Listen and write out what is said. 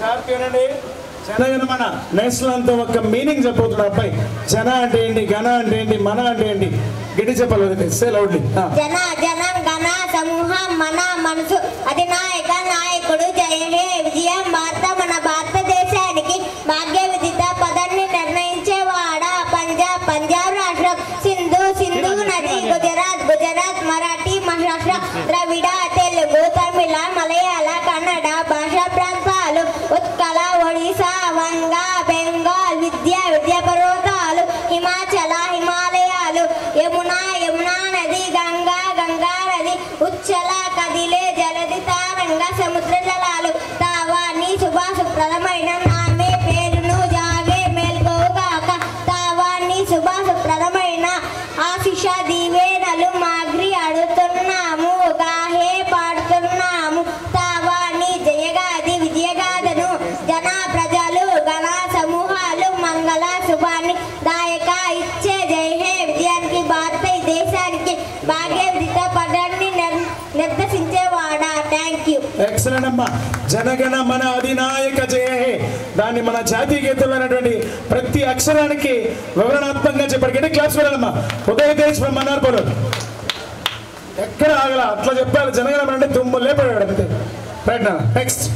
చార్పేనండి Jana Gana Mana national అంతా ఒక meaning చెప్పబోతున్నాడు అబ్బాయి. జన అంటే ఏంటి, గణ అంటే ఏంటి, మన అంటే ఏంటి, గట్టి చెప్పాలి. Say loudly. జన జనం గణ సమూహం మన మనసు అధినాయక నాయకుడు జయ హే విజయం భారత మన భారతదేశానికి భాగ్య విదిత పదాన్ని నిర్ణయించేవాడ పంజాబ్ పంజాబ్ రాష్ట్రం సింధు సింధు నది గుజరాత్ గుజరాత్ మరాఠీ మహారాష్ట్ర ద్రవిడ తెలుగు తమిళ మలయాళ కన్నడ భాషా ప్రాంతాలు ఉత్కళ ఒడిశా వంగ బెంగాల్ విద్యా పర్వతాలు హిమాచల హిమాలయాలు యమునా యమునా నది గంగా గంగా నది ఉచ్చల కదిలే జలది తారంగ సముద్ర జలాలు తావాని శుభాశుప్రదమైన నామే పేరును జాగే మేల్కోగాక తావాని శుభాశుప్రదమైన ఆశిష దీవేనలు మాగ్రి అడుతున్నాము గాహే పాడుతున్నాము తావాని జయగాది విజయగాథను జన ప్రజలు గణ సమూహాలు మంగళ శుభాన్ని దాయక ఇచ్చే జై హే విజయానికి భారత దేశానికి భాగ్య విదిత పదాన్ని నిర్దేశించేవాడా. Thank you. ఎక్సలెంట్ అమ్మా. జనగణ మన అధినాయక జయ హే దాన్ని మన జాతీయ గీతంలోనటువంటి ప్రతి అక్షరానికి వివరణాత్మకంగా చెప్పాడు. క్లాస్ వెళ్ళాలమ్మా. ఉదయ తేజ్ మన్నార్పూర్ ఎక్కడ ఆగల అట్లా చెప్పాలి. జనగణ అంటే తుమ్ము లేపడాడు అంతే. రైట్ నా నెక్స్ట్